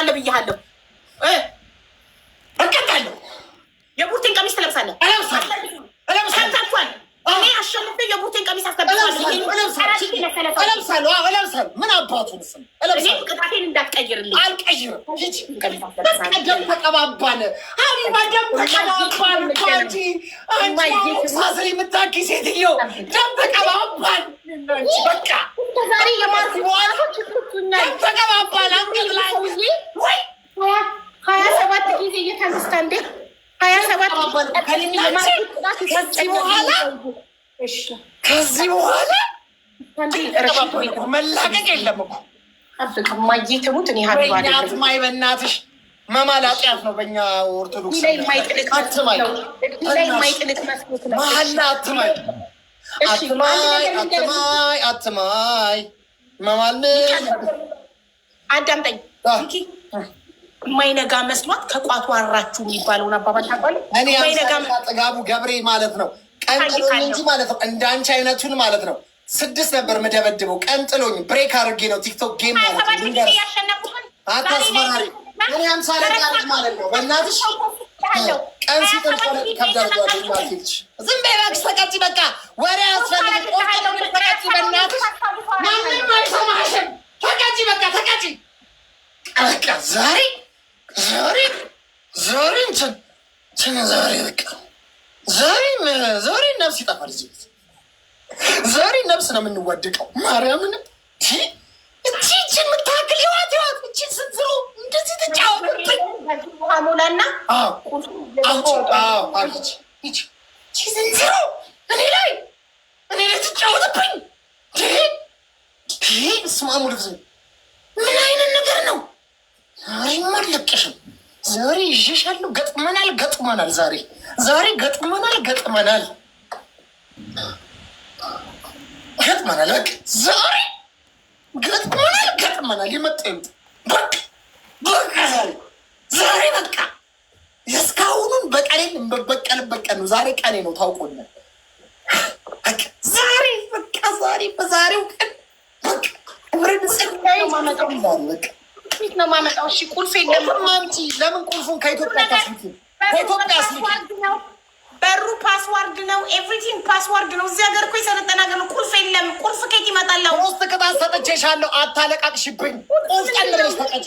ትቀጣለህ ብያለሁ። እቀጣለሁ። የቡርቴን ቀሚስ ትለብሳለህ። ሰምታችኋል። እኔ አሸንፌ የቡርቴን ቀሚስ አስገብቻለሁ። ምን አባቱ ቅጣቴን እንዳትቀይርልኝ። አልቀይርም። ደም ተቀባባን። ሀቢባ ደም ተቀባባን። ሳስሪ የምታኪ ሴትዮ ደም ተቀባባን። በቃ ዛሬ የማርክ ደም ተቀባባን። ወይ 27 ጊዜ እየተነስታ እንዴ 27 ከዚህ በኋላ መላቀቅ የለም እኮ ማየትሙት እኔ አትማይ፣ በእናትሽ መማላጥያት ነው በእኛ ኦርቶዶክስ። መሀላ አትማይ አትማይ መማል አዳምጠኝ። የማይነጋ መስሏት ከቋቱ አራችሁ የሚባለውን አባባል ታውቃለህ? ጥጋቡ ገብሬ ማለት ነው። ቀንጥሎኝ እንጂ ማለት ነው እንደ አንቺ አይነቱን ማለት ነው 6 ነበር ምደበድበው። ቀንጥሎኝ ብሬክ አድርጌ ነው ቲክቶክ ጌም ማለት ነው። አታስፈራሪ። እኔ 50 ለቃለች ማለት ነው። በእናትሽ ቀን ሲጥል ቆረጥ ከብዳርጓለ ማርኬትሽ ዝም በይ እባክሽ። ተቀጭ በቃ ወሬ ያስፈልግ ተቀጭ። በእናትሽ ማንም አይሰማሽም። ተቀጭ በቃ ተቀጭ። በቃ ዛሬ በቃ ዛሬ ነፍስ ይጠፋል። ዛሬ ነፍስ ነው የምንወድቀው። ማርያምን እቺ የምታክል ህዋት እቺ ስትዝሮ እንደዚህ ተጫወትብኝ። ሙላና ዝንዝሮ እኔ ላይ ትጫወትብኝ። ስማሙ ልብስ ምን አይነት ነገር ነው? ዛሬማ አልለቀሽም። ዛሬ ይዤሻለሁ። ገጥመናል። ዛሬ ገጥመናል። በቃ ዛሬ ገጥመናል። የመጣ ይምጥ በቃ ዛሬ በቃ የእስካሁኑን በቀሌን የምበቀልበት ቀን ነው። ዛሬ ቀኔ ነው። ታውቆኛል። ዛሬ በዛሬው ቀን በቃ ፊት ነው ማመጣው። እሺ ቁልፍ የለም። ለምን ቁልፉን ከኢትዮጵያ በሩ ፓስዋርድ ነው። ኤቭሪቲንግ ፓስዋርድ ነው። እዚህ ሀገር እኮ የሰለጠነ ሀገር ነው። ቁልፍ የለም። ቁልፍ ከየት ይመጣል? 3 ቅጣት ሰጥቼሻለሁ። አታለቃቅሽብኝ። ቆፍጠን ብለሽ ተቀጪ።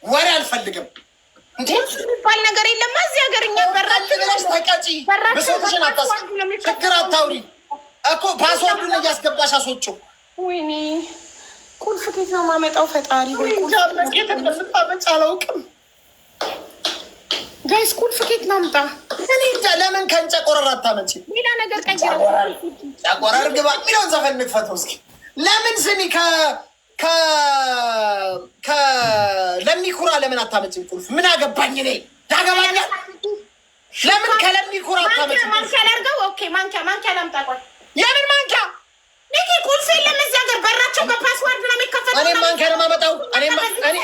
ወሬ አልፈልግም። የሚባል ነገር የለም እዚህ ሀገር። እኛ በራችን ብለሽ ተቀጪ። ብሶትሽን ችግር አታውሪ እኮ። ፓስዋርዱን እያስገባሽ አስወጪው። ወይኔ ቁልፍ ከየት ነው የማመጣው? ፈጣሪ ሆይ እንደምታመጭ አላውቅም። ጋይስ ቁልፍ ከየት ነው አምጣ። እኔ እንጃ። ለምን ከእንጨ ቆረር አታመጪ? ሌላ ነገር ቆረር ግባ የሚለውን ዘፈን እንክፈተው እስኪ። ለምን ስሚ ለሚኩራ ለምን አታመጪ ቁልፍ? ምን አገባኝ እኔ ያገባኛል። ለምን ከለሚኩራ አታመጪ? ማንኪያ ላድርገው። ኦኬ ማንኪያ ላምጣ። ቆይ የምን ማንኪያ? ቁልፍ የለም እዚህ ሀገር። በራቸው በፓስዋርድ ነው የሚከፈተው። እኔም ማንኪያ ነው የማመጣው።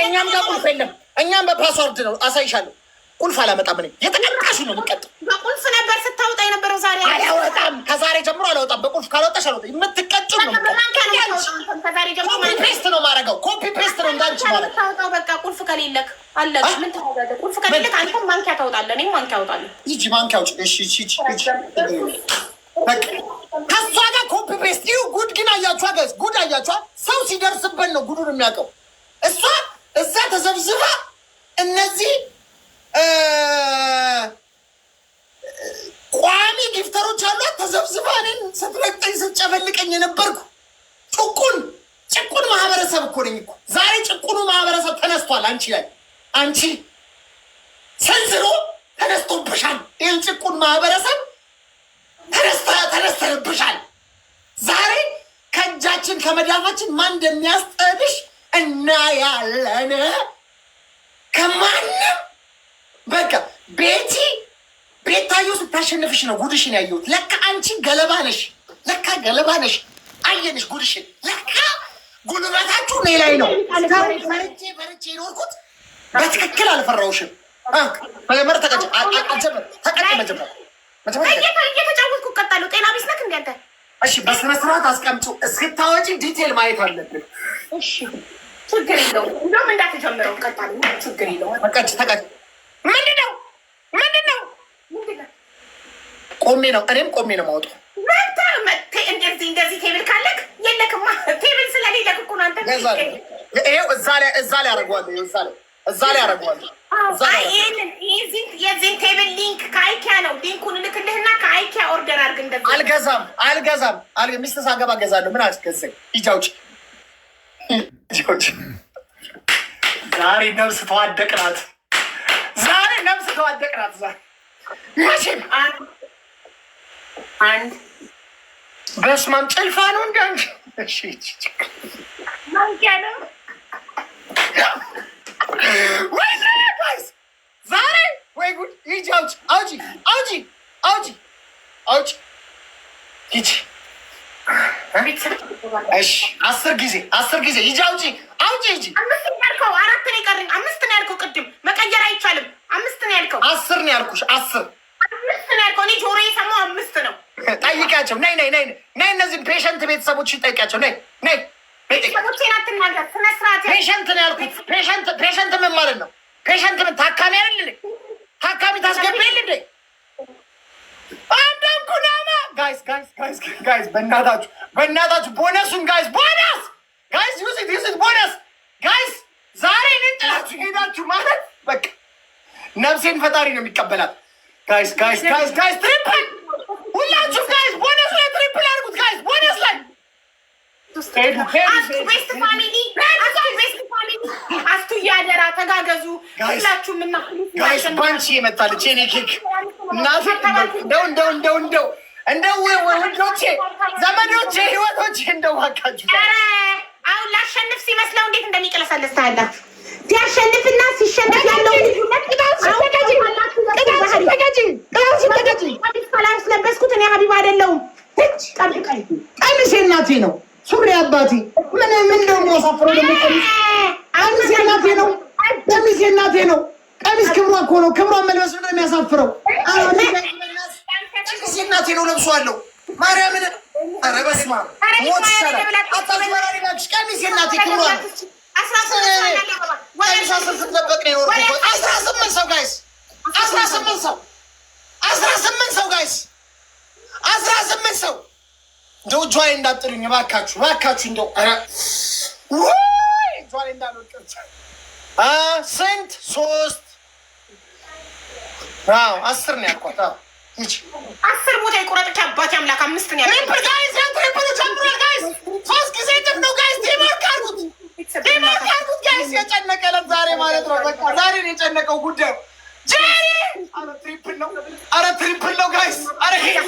እኛም ጋር ቁልፍ የለም። እኛም በፓስዋርድ ነው። አሳይሻለሁ። ቁልፍ አላመጣም። እኔ የተቀጣሽ ነው የምትቀጣው። በቁልፍ ነበር ስታወጣ የነበረው። ዛሬ አላወጣም። ከዛሬ ጀምሮ አላወጣም። በቁልፍ ካልወጣሽ አልወጣም። የምትቀጭ ነው። ከዛሬ ጀምሮ ኮፒ ፔስት ነው ማድረገው። ኮፒ ፔስት ነው እንዳንቺ ማለት ታወጣው። በቃ ቁልፍ ከሌለክ አለቅ። ምን ታወጣለህ? ቁልፍ ከሌለክ አንተም ማንኪያ ታወጣለህ። እኔም ማንኪያ አወጣለሁ። ይቺ ማንኪያ ውጭ። እሺ በቃ ከሷ ጋር ኮፒ ፔስት ይሁ። ጉድ ግን አያችኋ ጋይስ፣ ጉድ አያችኋ። ሰው ሲደርስበት ነው ጉዱን የሚያውቀው። እሷ እዛ ተዘብዝባ እነዚህ ቋሚ ጊፍተሮች አሏት። ተዘብዝባ እኔን ስትረግጠኝ ስትጨፈልቀኝ የነበርኩ ጭቁን ማህበረሰብ እኮ ነኝ እኮ። ዛሬ ጭቁኑ ማህበረሰብ ተነስቷል አንቺ ላይ። አንቺ ሰንዝሮ ተነስቶብሻል። ይህን ጭቁን ማህበረሰብ ተነስተንብሻል። ዛሬ ከእጃችን ከመዳፋችን ማን እንደሚያስጠልሽ እናያለን። ከማንም በቃ ቤታዮ ስታሸንፍሽ ነው ጉድሽን ያየሁት። ለካ አንቺ ገለባ ነሽ። አየንሽ ጉድሽን። ለካ ጉልበታችሁ እኔ ላይ ነው። በርቼ የኖርኩት በትክክል አልፈራሁሽም። መጀመር ተቀጭ እየተጫወትኩ እቀጣለሁ። ጤና ቢስ ነክ እንደ አንተ። እሺ በስነ ስርዓት አስቀምጪው። እስክታወጪ ዲቴል ማየት አለብን። እሺ ችግር የለውም። እንደውም እንዳትጀምረው ቀጣሉ። ችግር የለውም። በቃች ተቀጭ። ምንድን ነው ቆሜ ነው እኔም ቆሜ ነው ማውጣው። እንደዚህ ቴብል ካለክ የለክማ። ቴብል ስለሌለክ እኮ ነው አንተ። ይኸው እዛ ላይ አደርገዋለሁ። እዛ ላይ አደርገዋለሁ። የዚህን ቴብል ሊንክ ከአይኪያ ነው። ሊንኩን ልክልህና ከአይኪያ ኦርደር አድርግ። እንደዚህ አልገዛም። ሚስት ሳገባ እገዛለሁ። ምን አስገዛኝ? ሂጂ አውጪ። ዛሬ ነፍስ ተዋደቅናት። መቼም አንድ በስመ አብ ጭልፋ ነው እንዳንቺ። ማንኪያ ነው ወይ ጋይስ? ዛሬ ወይ ጉድ! ሂጂ አውጪ። ሂጂ። እሺ 10 ጊዜ ሂጂ አውጪ። ሂጂ። 5 ነው ያልከው፣ 4 ነው የቀረኝ። 5 ነው ያልከው። ቅድም መቀየር አይቻልም። 5 ነው ያልከው። 10 ነው ያልኩሽ። 10 ነው ያልከው። እኔ ጆሮዬ የሰማው 5 ነው። ጠይቂያቸው። ነይ እነዚህን ፔሸንት ቤተሰቦችን ጠይቂያቸው። ነይ ቤተሰቦቼን አትናገር። ስነ ስርዓት። ፔሸንት ነው ያልኩት። ፔሸንት ምን ማለት ነው? ፔሸንት ምን ታካሚ አይደል? ታካሚ ታስገቢል እንዴ? አንደም ኩናማ ጋይስ በእናታችሁ ቦነሱን ጋይስ ዩዝ ቦነስ ጋይስ። ዛሬ እኔን ጥላችሁ ሄዳችሁ ማለት በቃ ነፍሴን ፈጣሪ ነው የሚቀበላት። ጋይስ ትሪፕል ሁላችሁ ጋይስ ቦነስ ላይ ትሪፕል አድርጉት ጋይስ። ቦነስ ላይ ቤስት ፋሚሊ አስቱ ያደራ ተጋገዙ ሁላችሁም። እና ጋይስ ባንቺ የመጣለች የኔ ኬክ እናቴ እንደው ውዶቼ ዘመዶቼ ህይወቶቼ እንደው ባካችሁ። አሁን ላሸንፍ ሲመስለው እንዴት እንደሚቀለሰልስ ታያላችሁ። ሲያሸንፍና ሲሸነፍ ያለው ስለበስኩት እኔ ሀቢብ አይደለሁም። ቀሚሴ እናቴ ነው። ሱሪ አባቴ ምን ደግሞ ሳፍሮ ደግሞ ቀሚሴ እናቴ ነው። ቀሚስ ክብሯ እኮ ነው። ክብሯን መልበስ ነው የሚያሳፍረው። ቀሚሴ እናቴ ነው። ለብሷለሁ ማርያምን። ኧረ በስመ አብ ሞት ይሻላል። አታስመራሪ እባክሽ። ቀሚሴ እናቴ ክብሯ 18 ሰው ጋይስ 18 ሰው እንደው ጆይ እንዳጥሩኝ እባካችሁ እንደው ጆይ እንዳልወጣች ስንት 3 10 ነው ያልኳት። እቺ 10 ቦታ ይቆረጥቻ አባቴ አምላክ 5 ነው ያልኳት። ትሪፕል ጨምሯል ጋይስ። 3 ጊዜ ጥፍ ነው ጋይስ። ቲምወርክ አድርጉት ጋይስ። የጨነቀለት ዛሬ ማለት ነው። በቃ ዛሬ ነው የጨነቀው ጉዳዩ። ኧረ ትሪፕል ነው ጋይስ። ኧረ ሄዱ።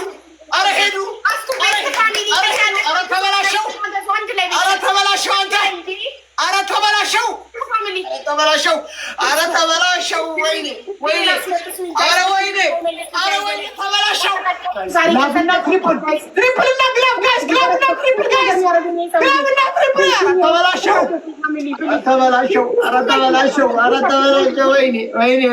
ተበላሸው። ወይኔ ተበላሸው። ላፍና ትሪፕል እና ግላብ ጋይስ። ተበላሸው። ወይኔ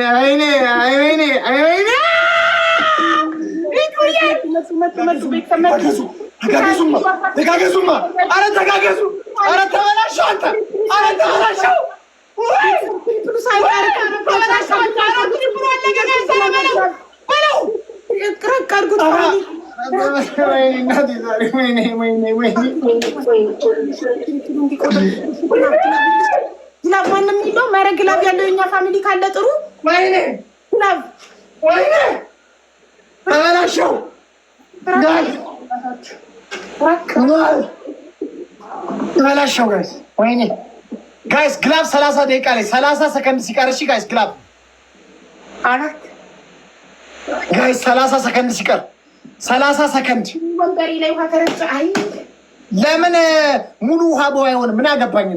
ተጋገዙማ። ኧረ ተጋገዙ። ኧረ ተበላሸው አንተ። ኧረ ተበላሸው። ግላብ ማንም የሚለው መረ ግላብ ያለው የኛ ፋሚሊ ካለ ጥሩ። ወይኔ ግላብ ተበላሸው። ጋይስ ወይኔ ጋይስ ግላብ 30 ደቂቃ ላይ 30 ሰከንድ ሲቀር እሺ ጋይስ ግላብ ጋይስ 30 ሰከንድ ሲቀር 30 ሰከንድ ወንበሪ ላይ ውሃ ተረጨ። አይ ለምን ሙሉ ውሃ በውሃ አይሆንም? ምን አገባኝ?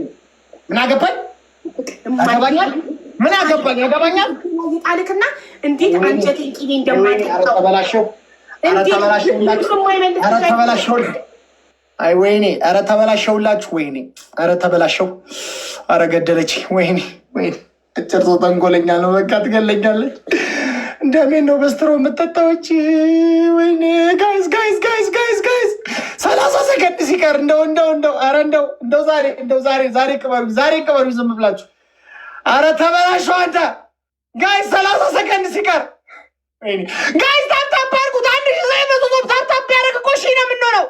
ያገባኛል። ጣልክና እንዴት አንጀቴ ቂኔ እንደማይጠጣው ተበላሸው። አይ ወይኔ! ኧረ ተበላሸውላችሁ! ወይኔ! ኧረ ተበላሸው! ኧረ ገደለች! ወይኔ! እጨርሶ ተንኮለኛ ነው። በቃ ትገለኛለች። እንደምን ነው በስትሮ የምጠጣዎች? ወይኔ ጋይስ 30 ሰከንድ ሲቀር እንደው ዛሬ ቅበሩ ዝም ብላችሁ። አረ ተበላሽው አንተ ጋይስ 30 ሰከንድ ሲቀር ጋይስ ታፕታፕ አድርጉት። 1900 ታፕታፕ ያደረግ እኮ ሺህ ነው የምንሆነው።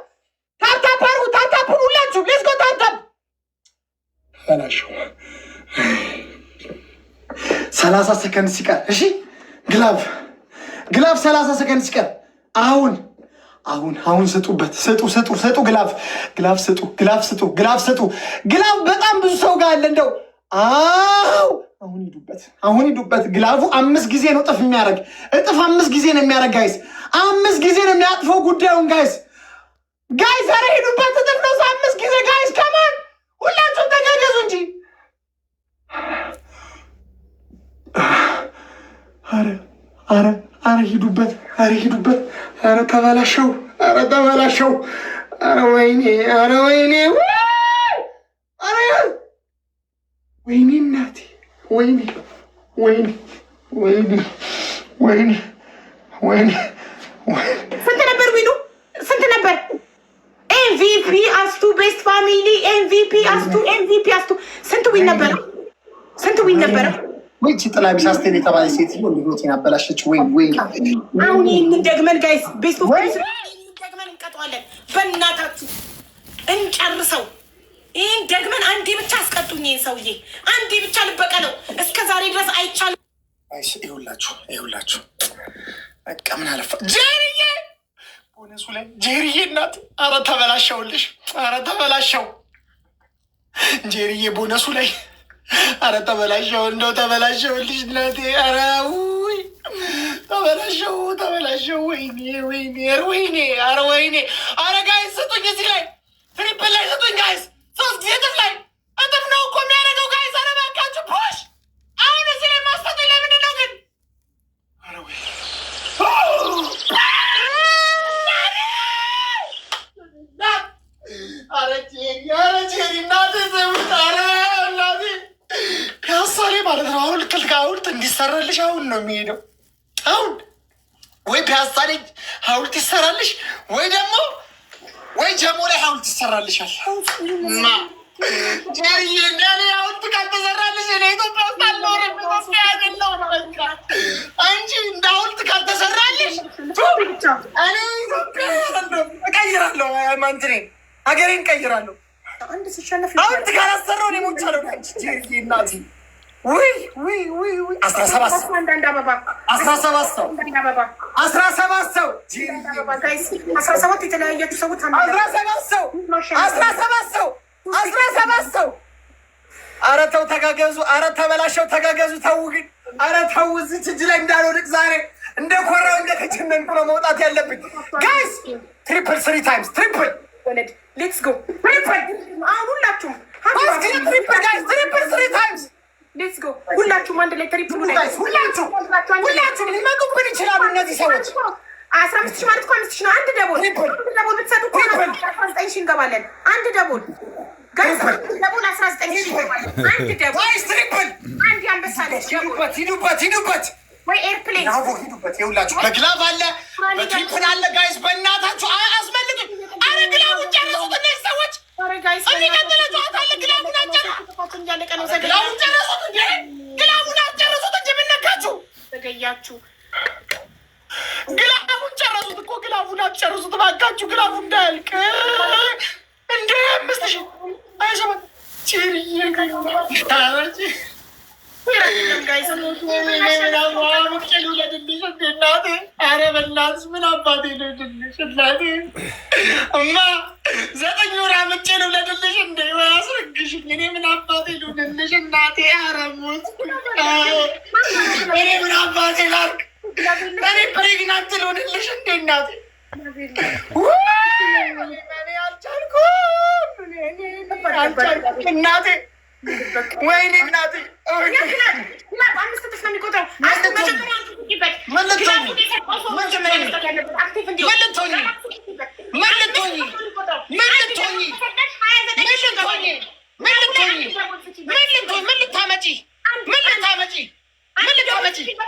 ታፕታፕ አድርጉት። ታፕታፕ ሁላችሁ ሌትስ ጎ ታፕታፕ። ተበላሽው 30 ሰከንድ ሲቀር እሺ ግላብ 30 ሰከንድ ሲቀር አሁን ስጡበት። ስጡ ግላብ ስጡ። ግላብ በጣም ብዙ ሰው ጋር አለ እንደው አሁን ሂዱበት። ግላቡ 5 ጊዜ ነው እጥፍ የሚያደርግ 5 ጊዜ ነው የሚያደርግ ጋይስ 5 ጊዜ ነው የሚያጥፈው ጉዳዩን ጋይስ ኧረ ሂዱበት። እጥፍ ነው 5 ጊዜ ጋይስ ከማን ሁላችሁም ተጋገዙ እንጂ አረ ሂዱበት። አረ ተበላሸው። አረ ወይኔ እናቴ ወይኔ ስንት ነበር ዊኑ? ስንት ነበር? ኤምቪፒ አስቱ ቤስት ፋሚሊ ኤምቪፒ አስቱ ስንት ዊን ነበረ? ወይ ጥላ ቢስ አስቴን የተባለ ሴት ልጆቴን አበላሸች። ወይ አሁን ይህንን ደግመን ጋይስ ቤስት ደግመን እንቀጠዋለን። በእናታችሁ እንጨርሰው። ይህን ደግመን አንዴ ብቻ አስቀጡኝ። ይህን ሰውዬ አንዴ ብቻ ልበቀለው። እስከ ዛሬ ድረስ አይቻልም። ይኸውላችሁ በቃ ምን አለፋ ጄሪዬ ቦነሱ ላይ ጄሪዬ እናት አረ ተበላሸውልሽ። አረ ተበላሸው ጄሪዬ ቦነሱ ላይ አረ ተበላሸው። እንደው ተበላሸውልሽ እናቴ። አረ ውይ ተበላሸው። ወይኔ አረ ጋይስ ስጡኝ። እዚህ ላይ ትሪፕል ላይ ስጡኝ ጋይስ። 3 ጊዜ እጥፍ ላይ እጥፍ ነው እኮ የሚያደርገው ጋይስ። አረ እባካችሁ ፑሽ። አሁን እዚህ ላይ ማስጠጡኝ ለምንድን ነው ግን? አረ ጄሪ እናቴ ፒያሳ ላይ ማለት ነው። አሁን ልክ ሐውልት እንዲሰራልሽ አሁን ነው የሚሄደው። አሁን ወይ ፒያሳ ላይ ሐውልት ይሰራልሽ ወይ ደግሞ ጀሞ ላይ ሐውልት ይሰራልሻል። ጄሪዬ እንደኔ ሐውልት ካልተሰራልሽ እኔ ኢትዮጵያ ውስጥ አልኖርም። ኢትዮጵያ ያገለው ነው በቃ እንጂ እንደ ሐውልት ካልተሰራልሽ እኔ ኢትዮጵያ እቀይራለሁ። ማንትኔ ሀገሬን እቀይራለሁ። ሐውልት ካላሰራው እኔ ሞቻለሁ። ጄሪዬ እናቴ ወይ 17 ሰው 17 የተለያያችሁ ሰዎች 17 ሰው። አረ ተው ተጋገዙ። አረ ተበላሸው ተጋገዙ። ተው ግን አረ ተው። እዚች እጅ ላይ እንዳልወድቅ ዛሬ እንደ ኮራው እንደ ከችነንኩ ነው መውጣት ያለብኝ ጋይስ። ትሪፕል 3 ታይምስ ትሪፕል ሌትስ ጎ ትሪፕል። አሁን ሁላችሁም ትሪፕል ጋይስ ትሪፕል 3 ታይምስ ሌትስ ጎ ሁላችሁም አንድ ላይ ትሪፕል ጋይስ። ሁላችሁም ሊመጡብን ይችላሉ እነዚህ ሰዎች። 15 ማለት እኮ 5 ነው። አንድ ደቦል ብትሰጡ እኮ 19 እንገባለን። አንድ ደቦል ጋይስ ደቦል 19 እንገባለን። አንድ ደቦል ጋይስ ትሪፕል አንድ አንበሳ ነች። ሂዱበት ወይ ኤርፕሌን ሂዱበት። ይኸውላችሁ በግላብ አለ በትሪፕል አለ ጋይስ። በእናታችሁ አስመልጡኝ። አረ ግላቡን ጨረሱት እነዚህ ሰዎች። የሚቀጥለው ጨዋታ አለ። ግላቡን አጨረሱት እንጂ ምን ነካችሁ? ተገያችሁ። ግላቡን ጨረሱት እኮ ግላቡን አጨረሱት እባካችሁ። ግላቡ እንዳያልቅ እንደ 5,000 አይሰማም ቼሪዬ አረ በእናትሽ ምን አባቴ ልውለድልሽ እናቴ። እማ 9 ወር አምጬ ልውለድልሽ እንደ አስረግሽኝ። እኔ ምን አባቴ ልውለድልሽ እናቴ። አረ ሞት እኔ ምን አባቴ ላድርግ? እኔ ፕሬግናንት ልሆንልሽ እንደ እናቴ። እኔ አልቻልኩም እናቴ። ወይኔ እናቴ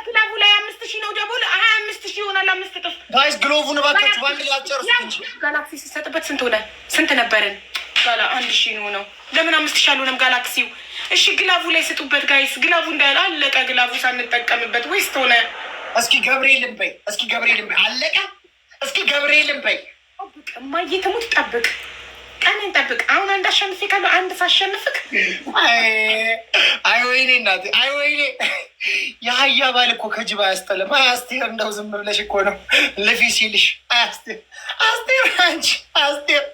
ክላቡ ላይ 5,000 ነው ደቦል ግሎቡን እባካችሁ በአንድ ላይ አጨርሱት እንጂ ጋላክሲ ሲሰጥበት ስንት ሆነ? ስንት ነበርን? ጋላ 1000 ነው። ለምን 5000 አልሆነም ጋላክሲው? እሺ ግላቡ ላይ ስጡበት ጋይስ። ግላቡ እንዳለ አለቀ። ግላቡ ሳንጠቀምበት ወይስ ሆነ? እስኪ ገብርኤልን በይ፣ እስኪ ገብርኤልን በይ። አለቀ። እስኪ ገብርኤልን በይ። እማዬ ትሙት ጠብቅ፣ ቀኔን ጠብቅ። አሁን አንድ አሸንፌ ካለው አንድ ሳሸንፍክ። አይ ወይኔ እናቴ፣ አይ ወይኔ። የአህያ ባል እኮ ከጅብ አያስጠልም። አስቴር እንደው ዝም ብለሽ እኮ ነው ልፊ ሲልሽ። አስቴር አስቴር አንቺ አስቴር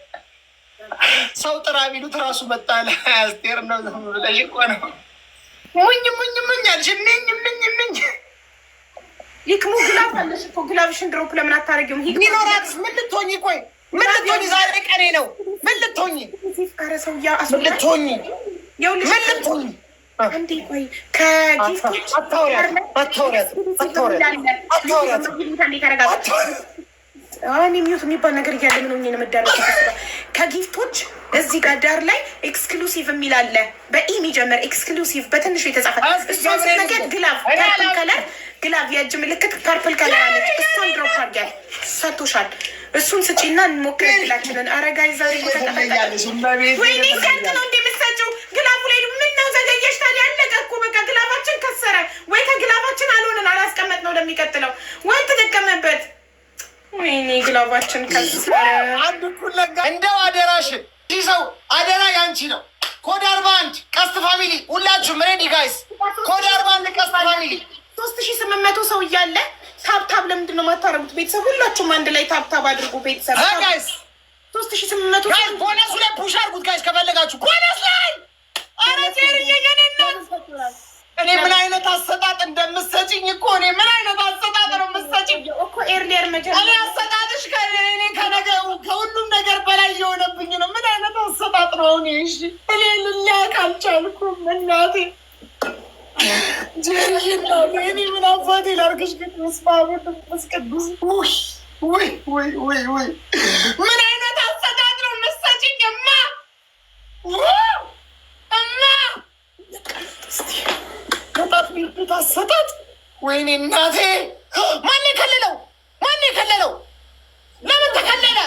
ሰው ጥራ ቢሉት ራሱ መጣለ። አስቴር እንደው ዝም ብለሽ እኮ ነው ሙኝ ሙኝ ሙኝ አልሽ። ምኝ ምኝ ምኝ ይክሙ ግላብ አለሽ እኮ ግላብሽን ድሮፕ ለምን አታረጊውም? ይኖራት ምን ልትሆኚ? ቆይ ምን ልትሆኚ? ዛሬ ቀኔ ነው። ምን ልትሆኚ? ኧረ ሰውዬ ምን ልትሆኚ? ምን ልትሆኚ? አንዴ ቆይ ከጊፍቶች ሚዩት የሚባል ነገር እያለ ምን ሆኜ ነው የምዳረግ? ከጊፍቶች እዚህ ጋር ዳር ላይ ኤክስክሉሲቭ የሚል አለ። በኢ የሚጀምር ኤክስክሉሲቭ በትንሹ የተጻፈ እሷን ስትነገር ግላቭ ፐርፕል ከለር ግላቭ የእጅ ምልክት ፐርፕል ከለር አለች። እሷን ድሮፕ አድርጊያል ሰጥቶሻል። እሱን ስጪና እንሞክር ብላችንን። አረጋይ ዛሬ ወይኔ ሲያልቅ ነው እንደምትሰጪው ግላቡ ላይ ምን ነው ዘገየሽ? ታዲያ አለቀ እኮ በቃ ግላባችን ከሰረ ወይ ከግላባችን አልሆንን አላስቀመጥ ነው ለሚቀጥለው ወይ ተጠቀመበት። ወይኔ ግላባችን ከሰረ። አንድ ኩል እንደው አደራሽን ሰው አደራ ያንቺ ነው። ኮድ 41 ቀስት ፋሚሊ ሁላችሁም ሬዲ ጋይስ። ኮድ 41 ቀስት ፋሚሊ 3800 ሰው እያለ ታብታብ ለምንድን ነው የማታረጉት? ቤተሰብ ሁላችሁም አንድ ላይ ታብታብ አድርጉ። ቤተሰብ ጋይስ 3800 ጋይስ ቦነሱ ላይ ፑሽ አድርጉት ጋይስ ከፈለጋችሁ ቦነስ ላይ። አረ ጀርዬ የኔ ነው። እኔ ምን አይነት አሰጣጥ እንደምትሰጪኝ እኮ እኔ ምን አይነት አሰጣጥ ነው የምትሰጪኝ እኮ ኤርሊየር መጀመሪያ እኔ አሰጣጥሽ ከእኔ ከነገሩ ከሁሉም ነገር በላይ የሆነብኝ ነው። ምን አይነት አሰጣጥ ነው? እሺ እኔ ልላቅ አልቻልኩም እናቴ ጀርዬና እኔ ምን አባቴ ላድርግሽ? ግን መስማሙን መስቀዱስ ወይ ወይ ወይ ወይ ምን አይነት አሰጣጥ ነው የምትሰጪኝ እማ እማ ከጣት ሚልት አሰጣጥ። ወይኔ እናቴ ማን የከለለው? ማን የከለለው? ለምን ተከለለ?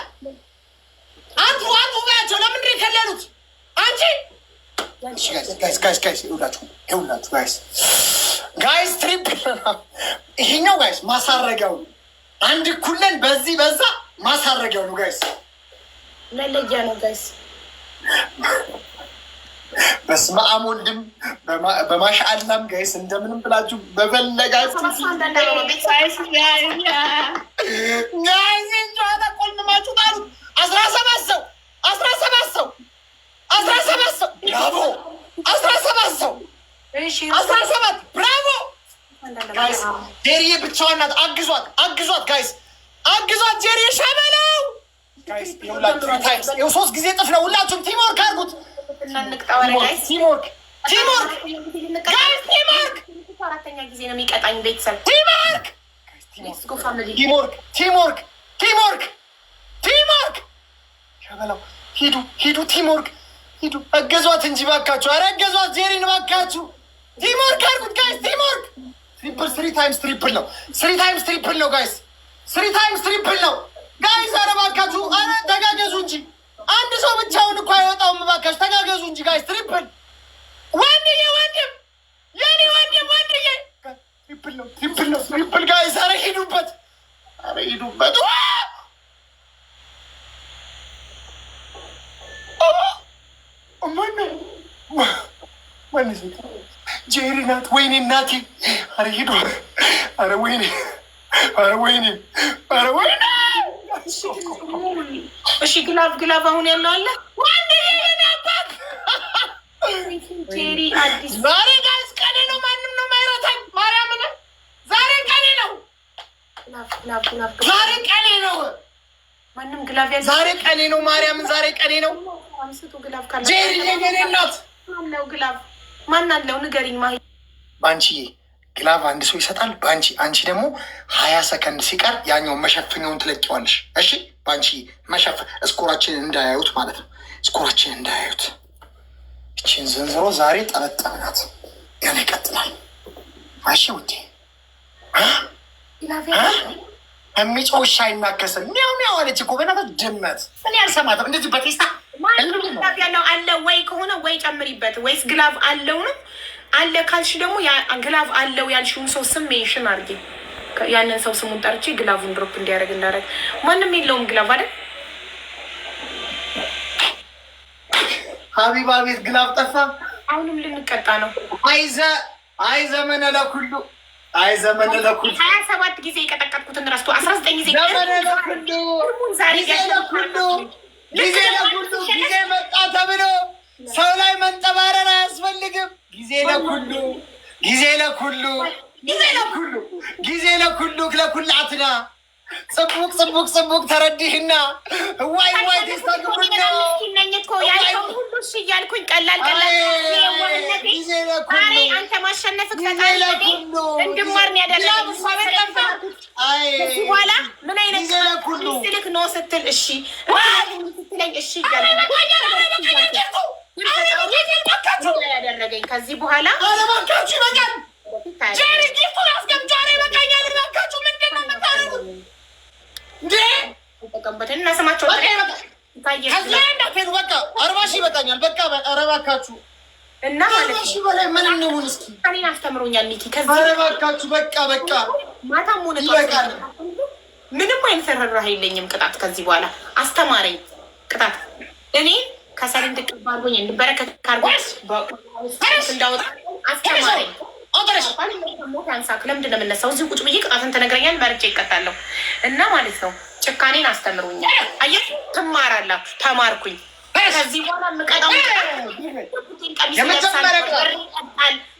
አንቱ አንቱ ጋቸው ለምንድን ነው የከለሉት? አንቺ ጋይስ ይኸውላችሁ ጋይስ ትሪፕል ይሄኛው ጋይስ ማሳረጊያው ነው። አንድ ኩለን በዚህ በዛ ማሳረጊያው ነው ጋይስ፣ መለያ ነው ጋይስ። በስመ አብ ወልድም በማሻአላም ጋይስ እንደምንም ብላችሁ በፈለጋችሁ ጋይስ ጨዋታ ቆልማችሁ ጣሉ። 17 ሰው 17 ሰው 17 ሰው ብራቮ 17 ሰው 17 ብራቮ ጋይስ። ጄሪዬ ብቻዋን ናት። አግዟት አግዟት ጋይስ አግዟት። ጄሪዬ ሸበለው ጋይስ። ይኸው 3 ጊዜ ጥፍ ነው። ሁላችሁም ቲምወርክ አድርጉት። ቲምወርክ ቲምወርክ ጋይስ ቲምወርክ። አራተኛ ጊዜ ነው የሚቀጣኝ ቤተሰብ። ቲምወርክ ቲምወርክ ቲምወርክ ቲምወርክ ቲምወርክ ሸበለው። ሂዱ ሂዱ ቲምወርክ ሂዱ። እገዟት እንጂ ባካችሁ። ኧረ እገዟት ጄሪን ባካችሁ። ቲምወርክ አድርጉት ጋይስ ቲምወርክ። ትሪፕል 3 ታይምስ ትሪፕል ነው። 3 ታይምስ ትሪፕል ነው ጋይስ። 3 ታይምስ ትሪፕል ነው ጋይስ። ኧረ ባካችሁ። ኧረ ተጋገዙ እንጂ አንድ ሰው ብቻውን እኮ አይወጣውም። ባካችሁ ተጋገዙ እንጂ ጋይስ። ትሪፕል ወንድዬ ወንድም የኔ ወንድም ወንድዬ ትሪፕል ነው ትሪፕል ነው ትሪፕል ጋይስ። ኧረ ሂዱበት ኧረ ሂዱበት። ጄሪ ናት። ወይኔ እናቴ። ኧረ ሂዱ። ኧረ ወይኔ ኧረ ወይኔ ኧረ ወይኔ። እሺ ግላብ አሁን ያለው አለ ጄሪ አዲስ ዛሬ ጋይስ ቀኔ ነው። ማንም ነው ማይረታኝ። ማርያምን ዛሬ ቀኔ ነው። ዛሬ ቀኔ ነው። ማንም ግላብ ያለው ዛሬ ቀኔ ነው። ማርያምን ዛሬ ቀኔ ነው። ጄሪ የኔ እናት አለው ግላብ ማን አለው ንገሪኝ። ማሂ ባንቺ ግላብ አንድ ሰው ይሰጣል። ባንቺ አንቺ ደግሞ 20 ሰከንድ ሲቀር ያኛውን መሸፈኛውን ትለቂዋለሽ። እሺ ባንቺ መሸፈን እስኮራችንን እንዳያዩት ማለት ነው። እስኮራችንን እንዳያዩት። እቺን ዘንዝሮ ዛሬ ጠበጠብናት። ገና ይቀጥላል። እሺ ውዴ የሚጮህ ውሻ አይናከስም። ሚያው ሚያው አለች እኮ በእናትህ ድመት። እኔ አልሰማትም እንደዚህ በቴስታ ግላቭ ያለው አለ ወይ ከሆነ ወይ ጨምሪበት፣ ወይስ ግላቭ አለው ነው አለ ካልሽ ደግሞ ግላቭ አለው ያልሽውን ሰው ስም ሜንሽን አድርጊ። ያንን ሰው ስሙን ጠርቼ ግላቡን ድሮፕ እንዲያደርግ እንዳደረግ። ማንም የለውም ግላቭ አይደል? ሀቢባ ቤት ግላቭ ጠፋ። አሁንም ልንቀጣ ነው። አይ ዘመነ ለኩሉ አይ ዘመነ ለኩሉ 27 ጊዜ የቀጠቀጥኩትን ረስቶ 19 ጊዜ ዘመነ ለኩሉ ጊዜ ለኩሉ ጊዜ ለኩሉ ጊዜ መጣ ተብሎ ሰው ላይ መንጠባረር አያስፈልግም። ጊዜ ለኩሉ ጊዜ ለኩሉ ጊዜ ለኩሉ ጊዜ ለኩሉ ለኩላትና ጽቡቅ ጽቡቅ ጽቡቅ ተረዲህና ዋይ ዋይ ተስተግብና እያልኩኝ ቀላል ጊዜ ለኩሉ አንተ ማሸነፍክ እንድማር ያደረገ በኋላ ምን አይነት ስልክ ነው ስትል እሺ ስትለኝ እሺ ያደረገኝ ከዚህ በኋላ አለማካችሁ ይበቃል። ጀሪ ጊፍቱን አስገምጫሪ በቃኛል። ባካችሁ ምንድን ነው የምታደርጉት እንዴ? ተቀበተን እና ስማቸው ከዚህ እንዳትሄዱ በቃ 40 ሺህ ይበቃኛል። በቃ ኧረ እባካችሁ እና ማለት 40 ሺህ በላይ ምን እንሁን እስኪ? እኔን አስተምሮኛል ሚኪ። ከዚህ ኧረ እባካችሁ በቃ ማታም ሆነ ይበቃል። ምንም አይነት ርህራሄ የለኝም። ቅጣት ከዚህ በኋላ አስተማረኝ። ቅጣት እኔ ከሰል እንድቀባ አድርጎኝ እንድበረከት ካርጎኝ እንዳወጣ አስተማረኝ። አንሳክ ለምንድን ነው የምነሳው? እዚህ ቁጭ ብዬ ቅጣትን ተነግረኛል፣ መርጬ ይቀጣለሁ። እና ማለት ነው ጭካኔን አስተምሩኛል። አየህ ትማራላችሁ። ተማርኩኝ። ከዚህ በኋላ የምቀጣው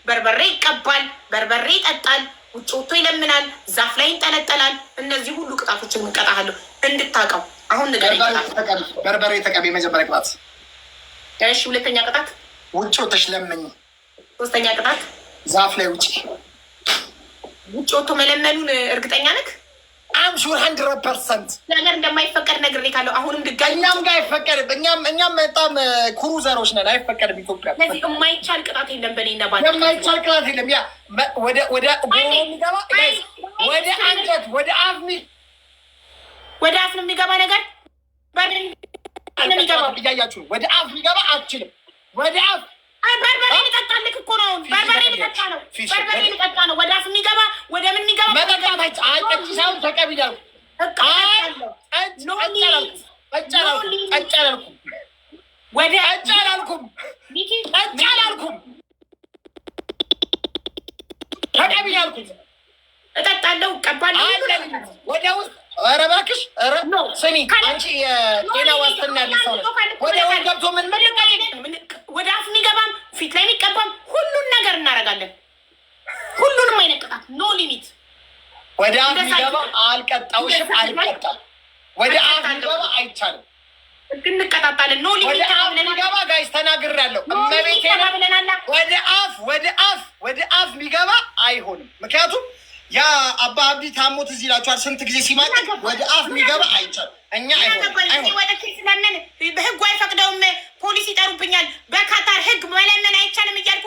በርበሬ ይቀባል፣ በርበሬ ይጠጣል፣ ውጭ ወጥቶ ይለምናል፣ ዛፍ ላይ ይንጠለጠላል። እነዚህ ሁሉ ቅጣቶችን እንቀጣለሁ እንድታውቀው። አሁን ንገረኝ። በርበሬ ተቀቢ የመጀመሪያ ቅጣት። እሺ ሁለተኛ ቅጣት ውጭ ወጥተሽ ለምኝ። ሶስተኛ ቅጣት ዛፍ ላይ ውጭ ወጥቶ መለመኑን እርግጠኛ ነህ? አም ሹር 100% ነገር እንደማይፈቀድ ነግሬካለሁ። አሁንም ድጋሚ እኛም ጋር አይፈቀድም። እኛም በጣም ክሩዘሮች ነን። አይፈቀድም ኢትዮጵያ። ስለዚህ የማይቻል ቅጣት የለም። በኔና ባንተ የማይቻል ቅጣት የለም። ያ ወደ ጎሮ የሚገባ ወደ አንጀት ወደ አፍ ነው የሚገባ ነገር እያያችሁ ወደ አፍ የሚገባ አትችልም። ወደ አፍ በርበሬ ልጠጣልህ እኮ ነው። በርበሬ ልጠጣ ነው። በርበሬ ልጠጣ ነው። ወደ አፍ የሚገባ ወደ ምን የሚገባ መጠጣት አይጠጭ ሳይሆን ተቀቢላል። ወደ አጫላልኩም ተቀቢላልኩም እጠጣለሁ፣ እቀባለሁ ወደ ውስጥ። ኧረ እባክሽ ኧረ ስሚ አንቺ የጤና ዋስትና ያለ ሰው ነሽ። ወደ ውስጥ ገብቶ ምን ወደ አፍ የሚገባም ፊት ላይ የሚቀባም ሁሉን ነገር እናደርጋለን። ሁሉንም አይነት ቅጣት ኖ ሊሚት። ወደ አፍ የሚገባ አልቀጣውሽም፣ አልቀጣም። ወደ አፍ የሚገባ አይቻልም። እንቀጣጣለን። ኖ ሊሚት። ወደ አፍ የሚገባ ጋይስ ተናግሬያለሁ። እመቤቴ ወደ አፍ የሚገባ አይሆንም። ምክንያቱም ያ አባ አብዲ ታሞት እዚህ ይላችኋል። ስንት ጊዜ ሲማቅ ወደ አፍ የሚገባ አይቻልም። እኛ ስለምን በህጉ አይፈቅደውም። ፖሊስ ይጠሩብኛል። በካታር ህግ መለመን አይቻልም እያልኩ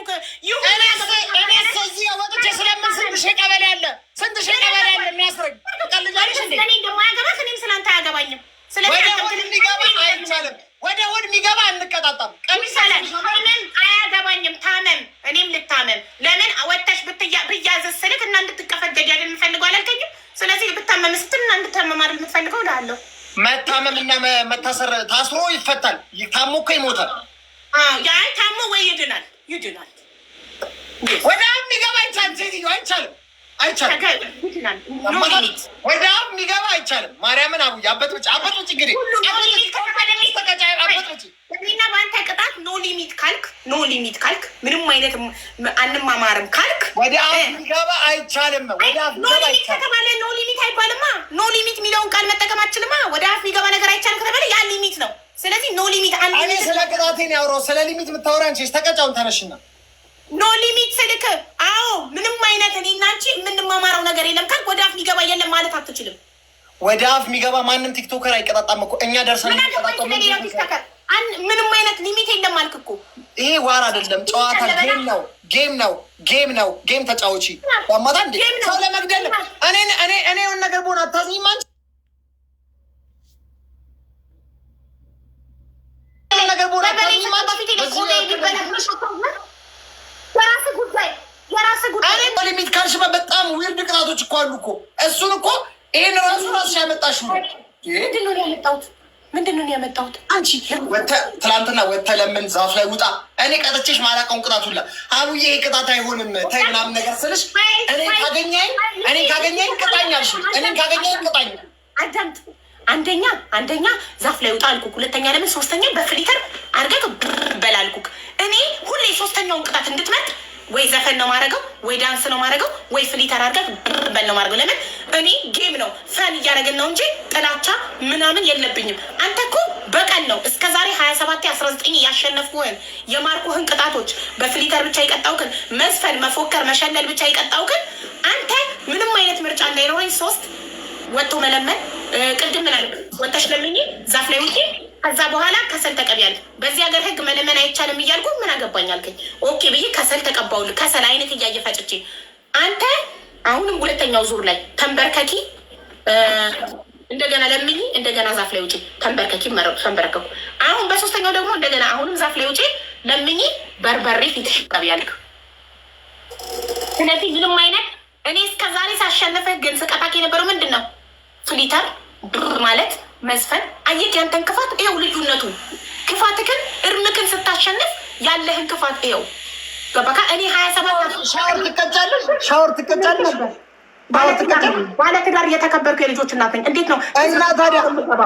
እዚህ ወጥቼ ስለምን ስንት ሺህ ቀበሌ አለ የሚያስረግ እንደማያገባህ እኔም ስለአንተ አያገባኝም። ወደ ሆድ የሚገባ አይቻልም። ወደ ሆድ የሚገባ እንቀጣጣም። ታመም አያገባኝም። ታመም እኔም ልታመም። ለምን ወተሽ ብያዘ ስልክ እና እንድትቀፈገድ ያለ የምፈልገው አላልከኝም? ስለዚህ ብታመም ስትል እና እንድታመም አይደል የምትፈልገው እልሃለሁ። መታመም እና መታሰር ታስሮ ይፈታል። ታሞ እኮ ይሞታል። አይ ታሞ ወይ ይድናል። ወደ አፍ የሚገባ አይቻልም። ሴትዮ አይቻልም። ወደ አፍ የሚገባ አይቻልም። ማርያምን አቡዬ አበጥብጭ እንግዲህ እና በአንተ ቅጣት ኖ ሊሚት ካልክ ምንም አይነት አንማማርም ካልክ ወደ አፍ የሚገባ አይቻልም። ወደ አፍ ኖ ሊሚት ከተባለ ኖ ሊሚት አይባልማ። ኖ ሊሚት የሚለውን ቃል መጠቀም አችልማ። ወደ አፍ የሚገባ ነገር አይቻልም ከተባለ ያ ሊሚት ነው። ስለዚህ ኖ ሊሚት እኔ ስለ ቅጣቴን ያወራው ስለ ሊሚት የምታወራ አንቺ ተቀጫውን ተነሽና ኖ ሊሚት ስልክ አዎ ምንም አይነት እኔና አንቺ የምንማማረው ነገር የለም ካልክ ወደ አፍ የሚገባ የለም ማለት አትችልም። ወደ አፍ የሚገባ ማንም ቲክቶከር አይቀጣጣም እኮ እኛ ደርሰን ምንም አይነት ሊሚት የለም አልክ እኮ ይሄ ዋር አይደለም፣ ጨዋታ ጌም ነው። ጌም ተጫውቺ ያማታ እንዴ ሰው ለመግደል እኔ የሆነ ነገር ቦን አታዝኝም አንቺ ነገር ቦን አታዝኝም አንቺ ሊሚት ካልሽማ በጣም ዊርድ ቅጣቶች እኮ አሉ እኮ እሱን እኮ ይሄን ራሱ ያመጣሽው ምንድን ነው ያመጣሁት? አንቺ ትናንትና ወጥተህ ለምን ዛፍ ላይ ውጣ እኔ ቀጥቼሽ ማላውቀውን ቅጣት ሁላ አቡዬ ይሄ ቅጣት አይሆንም ተይ ምናምን ነገር ስልሽ እኔ ካገኘኝ ቅጣኝ አልሽ። እኔን ካገኘኝ ቅጣኝ። አዳምጥ። አንደኛ ዛፍ ላይ ውጣ አልኩክ። ሁለተኛ ለምን ሶስተኛ በፍሊተር አድርገህ በል አልኩክ። እኔ ሁሌ ሶስተኛውን ቅጣት እንድትመጥ ወይ ዘፈን ነው ማድረገው፣ ወይ ዳንስ ነው ማድረገው፣ ወይ ፍሊተር አድርገህ በል ነው ማድረገው። ለምን እኔ ጌም ነው ፈን እያደረግን ነው እንጂ ጥላቻ ምናምን የለብኝም። አንተ እኮ በቀን ነው እስከ ዛሬ 27 19 እያሸነፍኩህን የማርኩህን ቅጣቶች በፍሊተር ብቻ የቀጣውክን መዝፈን፣ መፎከር፣ መሸለል ብቻ የቀጣውክን አንተ ምንም አይነት ምርጫ እንዳይኖረኝ 3 ወጥቶ መለመን ቅድም ምን አለ ወጥተሽ ለምኝ ዛፍ ላይ ውጪ ከዛ በኋላ ከሰል ተቀቢያል። በዚህ ሀገር ህግ መለመን አይቻልም እያልኩ ምን አገባኝ አልከኝ። ኦኬ ብዬ ከሰል ተቀባውል። ከሰል አይነት እያየ ፈጭቼ አንተ አሁንም ሁለተኛው ዙር ላይ ተንበርከኪ፣ እንደገና ለምኝ፣ እንደገና ዛፍ ላይ ውጪ ተንበርከኪ፣ ተንበረከኩ። አሁን በሶስተኛው ደግሞ እንደገና አሁንም ዛፍ ላይ ውጪ ለምኝ፣ በርበሬ ፊትሽ ቀቢያልክ። ስለዚህ ምንም አይነት እኔ እስከዛሬ ሳሸነፈህ ግን ስቀጣክ የነበረው ምንድን ነው? ፍሊተር ማለት መዝፈን። አየህ ያንተን ክፋት ይኸው ልዩነቱ። ክፋትክን እርምክን ስታሸንፍ ያለህን ክፋት ይኸው ገባካ። እኔ 27 ሻወር ትቀጫለሽ ባለትዳር እየተከበርኩ የልጆች እናት ነኝ። እንዴት ነው እና ታዲያ?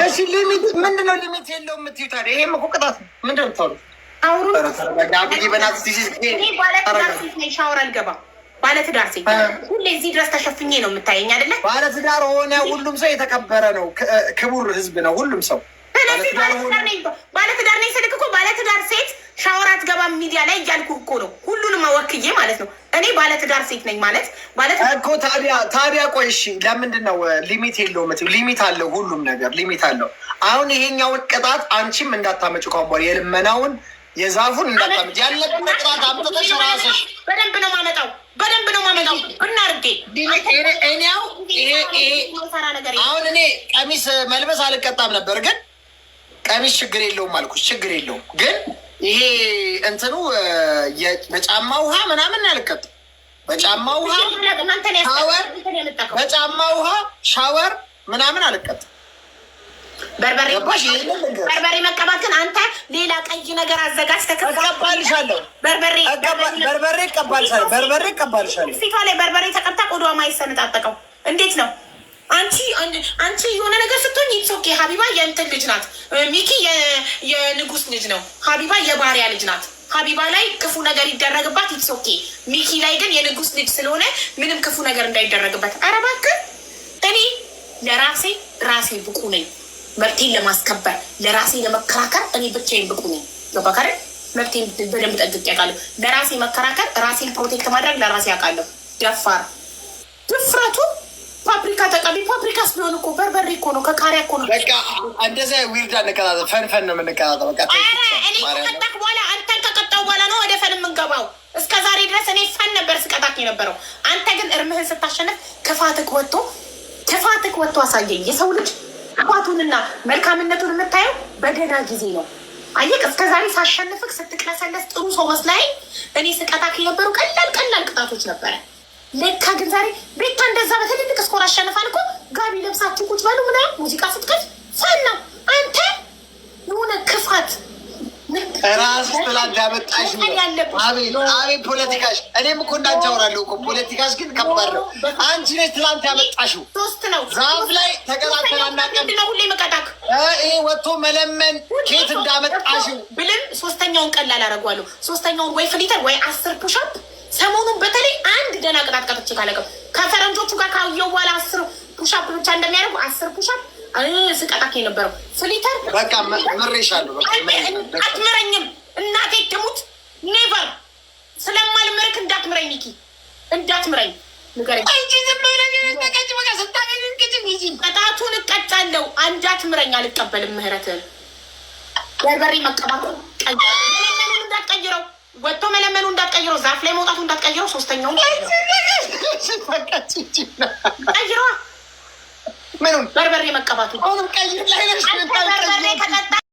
እሺ ሊሚት ምንድን ነው? ሊሚት የለውም የምትይው ታዲያ? ይሄም እኮ ቅጣት ነው። ምንድን ነው የምታወሪው? አሁን ባለትዳር ሴት ነኝ፣ ሻወር አልገባም። ባለትዳር ሴት ሁሌ እዚህ ድረስ ተሸፍኜ ነው የምታየኝ አይደለ? ባለትዳር ሆነ ሁሉም ሰው የተከበረ ነው፣ ክቡር ህዝብ ነው ሁሉም ሰው። ባለትዳር ነኝ ስልክ እኮ ባለትዳር ሴት ሻወር አትገባም ሚዲያ ላይ እያልኩ እኮ ነው፣ ሁሉንም አወክዬ ማለት ነው። እኔ ባለትዳር ሴት ነኝ ማለት እኮ ታዲያ ቆይ እሺ፣ ለምንድን ነው ሊሚት የለውም? ሊሚት አለው፣ ሁሉም ነገር ሊሚት አለው። አሁን ይሄኛውን ቅጣት አንቺም እንዳታመጭ ከሆን የልመናውን የዛፉን እንዳታመጭ ያለብን ቅጣት አምጥተሽ ራስሽ በደንብ ነው ማመጣው ብናርጌ አሁን እኔ ቀሚስ መልበስ አልቀጣም ነበር፣ ግን ቀሚስ ችግር የለውም አልኩሽ። ችግር የለውም ግን ይሄ እንትኑ በጫማ ውሃ ምናምን አልቀጣም። በጫማ ውሃ ሻወር ምናምን አልቀጣም። በርበሬ መቀባትን አንተ ሌላ ቀይ ነገር አዘጋጅተህ እቀባልሻለሁ። በርበሬ እቀባልሻለሁ። ፊቷ ላይ በርበሬ ተቀብታ ቆዳዋ ማይሰነጣጠቀው እንዴት ነው? አንቺ የሆነ ነገር ስትሆኝ ኢትሶኬ። ሀቢባ የእንትን ልጅ ናት፣ ሚኪ የንጉስ ልጅ ነው፣ ሀቢባ የባሪያ ልጅ ናት። ሀቢባ ላይ ክፉ ነገር ይደረግባት ኢትሶኬ። ሚኪ ላይ ግን የንጉስ ልጅ ስለሆነ ምንም ክፉ ነገር እንዳይደረግበት። ኧረ እባክህ እኔ ለራሴ ብቁ ነኝ። መብቴን ለማስከበር ለራሴ ለመከራከር እኔ ብቻዬን ብቁ ነኝ። ገባህ አይደል? መብቴን በደንብ ጠንቅቄ አውቃለሁ። ለራሴ መከራከር፣ ራሴን ፕሮቴክት ማድረግ ለራሴ አውቃለሁ። ደፋር ድፍረቱ ፓፕሪካ ተቀቢ። ፓፕሪካስ ቢሆን እኮ በርበሬ እኮ ነው፣ ከቃሪያ እኮ ነው። በቃ እንደዚያ ዊርዳ እንቀጣጠል፣ ፈንፈን ነው የምንቀጣጠው። በቃ እኔ ከቀጣክ በኋላ አንተን ከቀጣው በኋላ ነው ወደ ፈን የምንገባው። እስከ ዛሬ ድረስ እኔ ፈን ነበር ስቀጣክ የነበረው። አንተ ግን እርምህን ስታሸነፍ ክፋትክ ወጥቶ አሳየኝ። የሰው ልጅ ክፋቱንና መልካምነቱን የምታየው በደህና ጊዜ ነው። አየህ እስከ ዛሬ ሳሸንፍክ ስትቅለሰለስ ጥሩ ሰው መስላኝ እኔ ስቀጣክ የነበሩ ቀላል ቅጣቶች ነበረ። ለካ ግን ዛሬ ቤታ እንደዛ በትልልቅ ስኮር አሸንፋል እኮ። ጋቢ ለብሳችሁ ቁጭ በሉ ምናምን ሙዚቃ ስትከፍ ፈን ነው። አንተ የሆነ ክፋት ራስሽ ትላንት ያመጣሽ አቤት ፖለቲካሽ። እኔም እኮ እንዳንቺ አወራለሁ እኮ ፖለቲካሽ ግን ከባድ ነው። አንቺ ነሽ ትላንት ያመጣሽው። ሶስት ነው ዛፍ ላይ ተቀጣጠል አናውቅም። ምንድነው ሁሌ መቀጣክ? ይሄ ወጥቶ መለመን ኬት እንዳመጣሽው ብልም ሶስተኛውን ቀላል አደርገዋለሁ። ሶስተኛውን ወይ ፍሊተር ወይ 10 ፑሻፕ። ሰሞኑን በተለይ አንድ ደህና ቅጣት ቀጥቼ ካለቀም ከፈረንጆቹ ጋር ካየው በኋላ 10 ፑሻፕ ብቻ እንደሚያደርጉ 10 ፑሻፕ ስቀጣክ የነበረው ፍሊተር። በቃ ምሬሻለሁ። አትምረኝም፣ እናቴ ትሙት ኔቨር። ስለማልምርክ እንዳትምረኝ ሚኪ፣ እንዳትምረኝ ንገረኝ። ቅጣቱን እቀጫለሁ። እንዳትምረኝ፣ አልቀበልም ምህረትህን። በርበሬ መቀባት እንዳትቀይረው፣ ወጥቶ መለመኑ እንዳትቀይረው፣ ዛፍ ላይ መውጣቱ እንዳትቀይረው። ሶስተኛው ቀይረዋ ምኑን በርበሬ መቀባቱ አሁንም ቀይር ላይ ነሽ። በርበሬ ከጠጣ